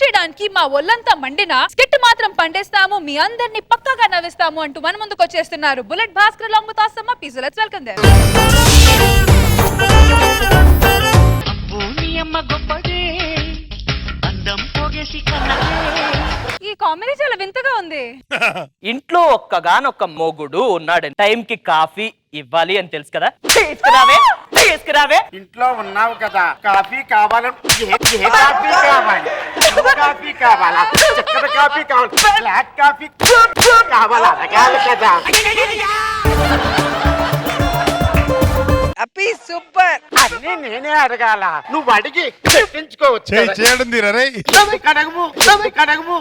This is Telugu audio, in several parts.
చేయడానికి మా ఒళ్ళంతా మండినా స్కిట్ మాత్రం పండేస్తాము, మీ అందరినీ పక్కాగా నవ్విస్తాము అంటూ మన ముందుకు వచ్చేస్తున్నారు bullet Bhaskar along with Asama. Please let's welcome them. ఈ కామెడీ చాలా వింతగా ఉంది. ఇంట్లో ఒక్కగానొక్క మొగుడు ఉన్నాడు, టైం కి కాఫీ ఇవ్వాలి అని తెలుసు కదా. తీసుకురావే తీసుకురావే. ఇంట్లో ఉన్నావు కదా, కాఫీ కావాలని కాఫీ కావాలి, కాఫీ కావాలా, చక్కెర కాఫీ కావాలి, బ్లాక్ కాఫీ కావాలా, అడగాలి కదా. అప్పి సూపర్. అన్నీ నేనే అడగాల, నువ్వు అడిగి చెప్పించుకోవచ్చు. చేయడం తీరే కడగము కడగము.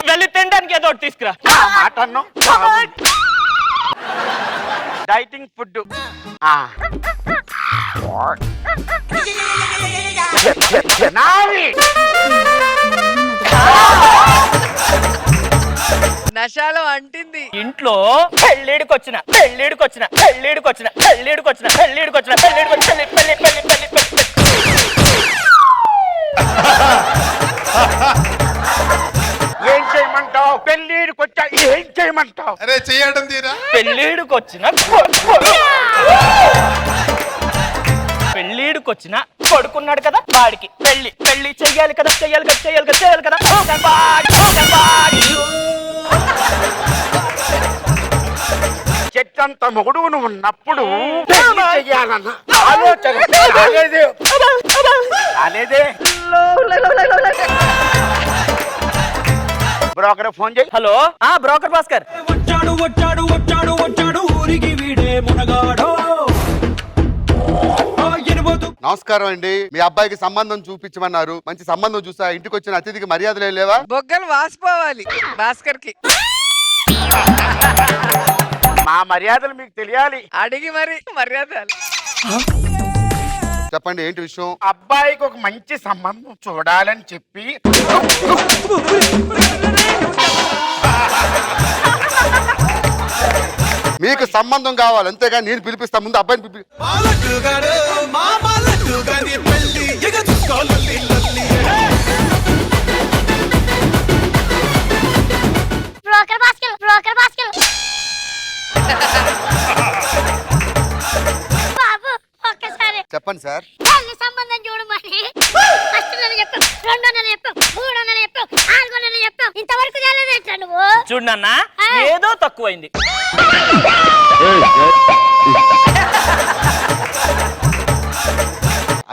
వెళ్ళి తినడానికి ఏదో ఒకటి తీసుకురా. మాట డైటింగ్ ఫుడ్. నశాలో అంటింది. ఇంట్లో పెళ్ళిడికొచ్చిన పెళ్ళిడికొచ్చిన పెళ్ళిడికొచ్చిన పెళ్ళిడికొచ్చిన పెళ్ళిడికొచ్చిన పెళ్ళిడికొచ్చిన పెళ్ళి పెళ్ళి పెళ్ళి పెళ్ళి. ఏం చేయమంటావు? పెళ్ళిడికొచ్చా ఏం చేయమంటావు? అరే చేయడం తీరా. పెళ్ళిడికొచ్చిన పెళ్ళిడికొచ్చిన కొడుకున్నాడు కదా, వాడికి పెళ్లి పెళ్లి చెయ్యాలి కదా చెయ్యాలి కదా చెయ్యాలి కదా చెయ్యాలి కదా. చెట్టంత మొగుడు నువ్వు ఉన్నప్పుడు పెళ్లి చెయ్యాలన్న ఆలోచన రాలేదే. బ్రోకర్ ఫోన్ చేయి. Hello, broker Bhaskar. వచ్చాడు వచ్చాడు వచ్చాడు వచ్చాడు ఊరికి వీడే మునగాడో. నమస్కారం అండి, మీ అబ్బాయికి సంబంధం చూపించమన్నారు. మంచి సంబంధం చూసా. ఇంటికి వచ్చిన అతిథికి మర్యాదలే లేవా? బొగ్గలు వాసిపోవాలి భాస్కర్ కి. మా మర్యాదలు మీకు తెలియాలి. అడిగి మరి మర్యాద. చెప్పండి, ఏంటి విషయం? అబ్బాయికి ఒక మంచి సంబంధం చూడాలని చెప్పి మీకు సంబంధం కావాలి అంతేగాని నేను పిలిపిస్తా. ముందు అబ్బాయిని పిలిపి. చెప్పండి సార్. సంబంధం చూడమని ఇంతవరకు నువ్వు చూడన్నా, ఏదో తక్కువైంది.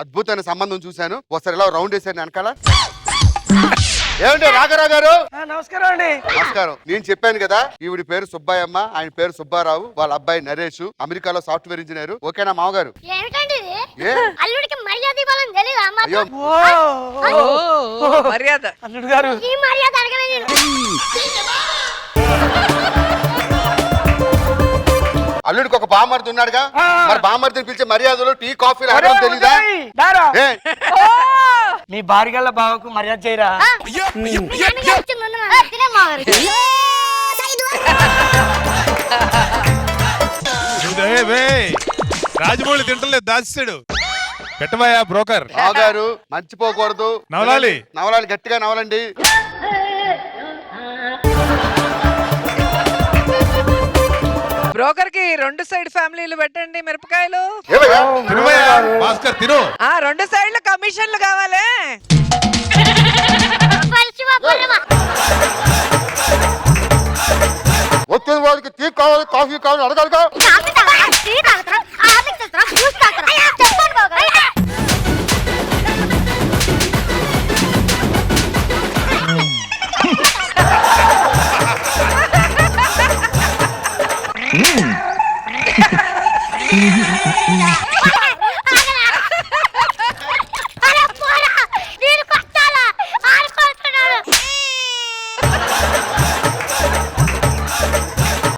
అద్భుతమైన సంబంధం చూశాను. ఒకసారి ఇలా రౌండ్ వేసాను వెనకాల. ఏమండి రాఘరావు గారు? నమస్కారం అండి. నమస్కారం. నేను చెప్పాను కదా, ఈవిడి పేరు సుబ్బాయమ్మ, ఆయన పేరు సుబ్బారావు, వాళ్ళ అబ్బాయి నరేష్ అమెరికాలో సాఫ్ట్వేర్ ఇంజనీర్. ఓకేనా మామగారు? ఏమిటండి ఇది? ఏ అల్లుడికి మర్యాద ఇవ్వాలని తెలీదా? అయ్యో మర్యాద. అల్లుడు గారు, ఈ మర్యాద అడగలే నేను. అల్లుడికి ఒక బామర్ది ఉన్నాడుగా, మరి బామర్దిని పిలిచే మర్యాదలు టీ కాఫీలు అడగడం తెలీదా? ఏ? మీ భార్యల బావకు మర్యాద చేయరా? రాజమౌళి తింటలేదు, దాచాడు. పెట్టబోయా బ్రోకర్. బావగారు మర్చిపోకూడదు. నవలాలి నవలాలి, గట్టిగా నవలండి. బ్రోకర్ కి 2 సైడ్ ఫ్యామిలీలు పెట్టండి. మిరపకాయలు భాస్కర్ తిను. 2 సైడ్ల కమిషన్లు కావాలి. వచ్చే వాడికి టీ కావాలి, కాఫీ కావాలి అడగాలిగా.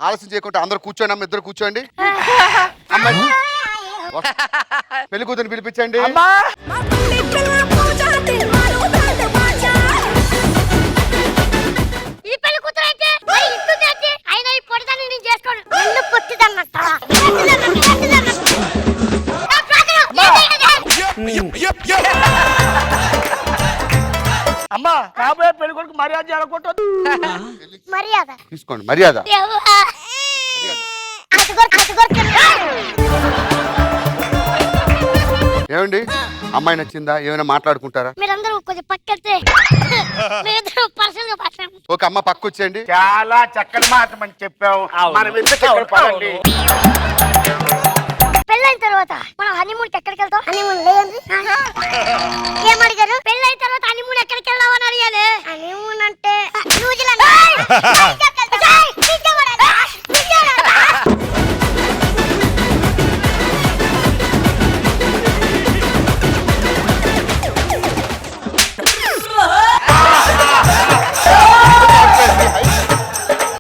ఆలస్యం చేయకుండా అందరూ కూర్చోండి. అమ్మ ఇద్దరు కూర్చోండి. అమ్మాయి పెళ్లి కూతురు పిలిపించండి. ఈ పెళ్లి కూతురు అయితే అయినా ఈ పొడదాన్ని నేను చేసుకోను. కాబోయే పెళ్లి కొడుకు మర్యాద చేయాలనుకుంటుంది. మర్యాద తీసుకోండి మర్యాద. ఏమండి అమ్మాయి నచ్చిందా? ఏమైనా మాట్లాడుకుంటారా? మీరందరూ కొంచెం పక్కెళ్తే మీరిద్దరూ పర్సనల్ గా మాట్లాడండి. ఒక అమ్మ పక్క వచ్చేయండి. చాలా చక్కటి మాట మనం చెప్పావు. అవును. మనం ఎందుకు ఇక్కడ పడండి? పెళ్ళైన తర్వాత మనం హనీమూన్ కి ఎక్కడికి వెళ్తాం? హనీమూన్ లేదండి. ఏమడిగారు? పెళ్ళైన తర్వాత హనీమూన్ ఎక్కడికి వెళ్దాం అని అడిగాను. హనీమూన్ అంటే న్యూజిలాండ్.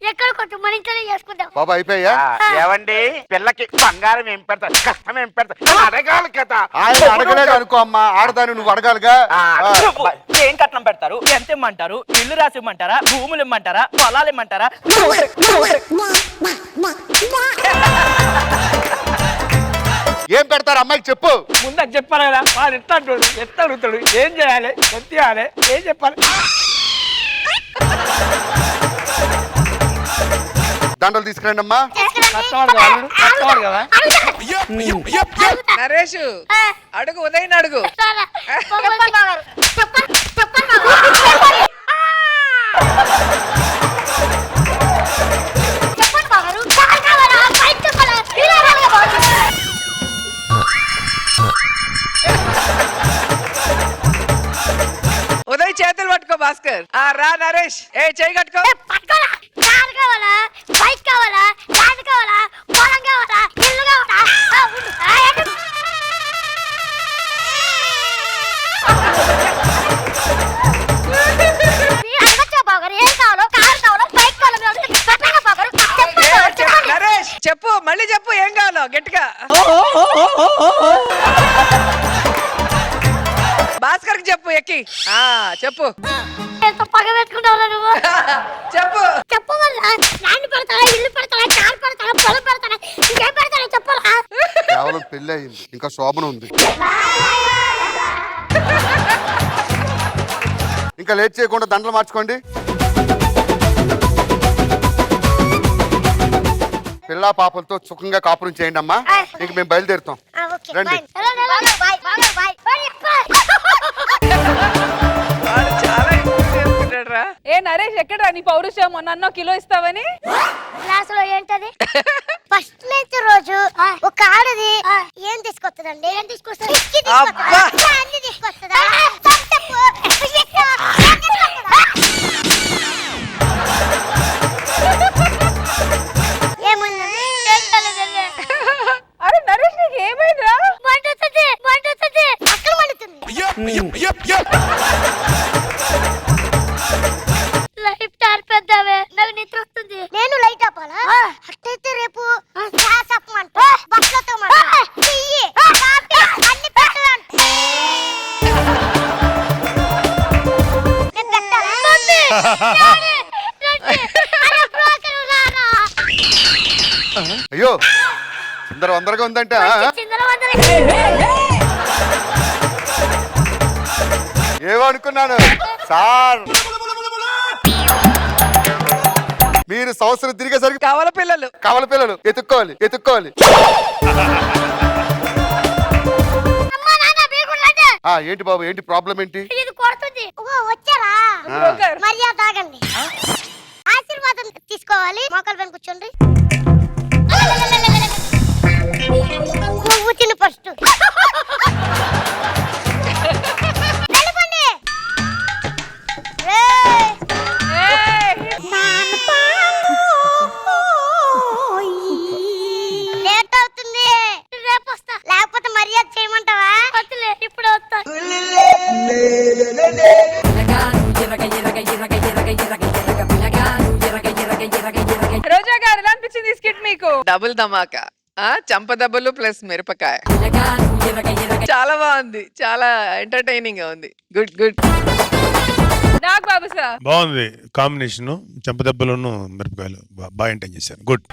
ఎక్కడ కొంచెం మన ఇంట్లోనే చేసుకుందాం. బాబా అయిపోయా? ఏవండి పిల్లకి బంగారం ఏం పెడతా, కష్టం ఏం పెడతా అడగాలి కదా. ఆయన అడగలేదు అనుకో అమ్మా, ఆడదాన్ని నువ్వు అడగాలిగా. నువ్వు ఏం కట్నం పెడతారు? ఎంత ఇమ్మంటారు? ఇల్లు రాసి ఇమ్మంటారా? భూములు ఇమ్మంటారా? పొలాలు ఇమ్మంటారా? ఏం పెడతారు అమ్మాయికి చెప్పు. ముందు అది చెప్పాలి కదా. వాడు ఎట్లా అంటాడు, ఎట్లా అడుగుతాడు, ఏం చేయాలి, ఎంత చేయాలి, ఏం చెప్పాలి? దండలు తీసుకురండి అమ్మా. కష్టవాడు కదా, అల్లుడు, కష్టవాడు కదా. నరేష్ అడుగు, ఉదయ్ అడుగు. చెప్పండి బావగారు. చెప్పండి బావగారు. కారు కావాలా? బైక్ చెప్పాలా? ఇలా రావాలి బావగారు. ఉదయ్ చేతులు పట్టుకో భాస్కర్. రా నరేష్. చేయి కట్టుకో. పట్టుకోరా. కారు కావాలా? బైక్ కావాలా? ల్యాండ్ కావాలా? పొలం కావాలా? ఇల్లు కావాలా? ఉండు. మీరు అడగచ్చా బావగారు? ఏం కావాలో? కారు కావాలో? బైక్ కావాలో? చెప్పండి బావగారు. చెప్పండి బావగారు, చెప్పండి. నరేష్ చెప్పు, మళ్ళీ చెప్పు, ఏం కావాలో గట్టిగా. భాస్కర్ కి చెప్పు ఎక్కి. చెప్పు ఎంత పగ పెట్టుకుంటావురా నువ్వు? చెప్పు. చెప్పవల్లా. ల్యాండ్ పెడతారా? ఇల్లు పెడతారా? కారు పెడతారా? పొలం పెడతారా? ఇంకేం పెడతారా? చెప్పాలా? కేవలం పెళ్లి అయింది, ఇంకా శోభన ఉంది. ఇంకా లేట్ చేయకుండా దండలు మార్చుకోండి. పిల్ల పాపలతో సుఖంగా కాపురం చేయండి అమ్మా. ఇంక మేము బయలుదేరుతాం. ఓకే రండి. బాయ్. బాయ్. వాడు చాలా ఇంప్రూవ్ చేసుకుంటాడు రా. ఏ నరేష్ ఎక్కడరా నీ పౌరుషం? నన్ను కిలో ఇస్తావని క్లాసులో ఏంటది? ఫస్ట్ నుంచి రోజు ఒక ఆడది ఏం తీసుకొస్తుందండి? ఏం తీసుకొస్తుంది? అబ్బా. అన్ని తీసుకొస్తుందా? చెప్పు. ఏం తీసుకొస్తుందా? ఏముంది? అరే నరేష్ నీకు ఏమైందిరా? మండుతుంది. అక్కడ మండుతుంది. లైట్ ఆర్పేద్దామే, నాకు నిద్ర వస్తుంది. నేను లైట్ ఆపాలా? అట్టయితే రేపు గ్యాస్ ఆపమంట, బట్టలతో చెయ్యి కాఫీ అన్ని పెట్టాలంట. నేను పెట్టాలా? అరే బ్రోకరు రారా. అయ్యో అందరగా ఉందంట. ఏమనుకున్నాను సార్, మీరు సంవత్సరం తిరిగేసరికి కవల పిల్లలు. కవల పిల్లలు ఎత్తుక్కోవాలి. అమ్మా నాన్న మీరు కూడా రండి. ఏంటి బాబు, ఏంటి ప్రాబ్లం ఏంటి? ఇది కొడుతుంది. వచ్చారా? బ్రోకర్. మర్యాద ఆగండి. ఆశీర్వాదం తీసుకోవాలి. మోకాలు పైన కూర్చోండి. నువ్వు తిను ఫస్ట్. వెళ్ళిపోండి. లేట్ అవుతుంది. రేపు వస్తా. లేకపోతే మర్యాద చేయమంటావా? వద్దులే, ఇప్పుడు వస్తా. రోజా గారు ఎలా అనిపించింది ఈ స్కిట్ మీకు? డబుల్ ధమాకా. చంప దెబ్బలు ప్లస్ మిరపకాయ. చాలా బాగుంది, చాలా ఎంటర్టైనింగ్ గా ఉంది. గుడ్. నాకు బాబు సార్ బాగుంది కాంబినేషన్. చెంపదెబ్బలను మిరపకాయలు బాగా ఎంటైన్ చేశారు. గుడ్.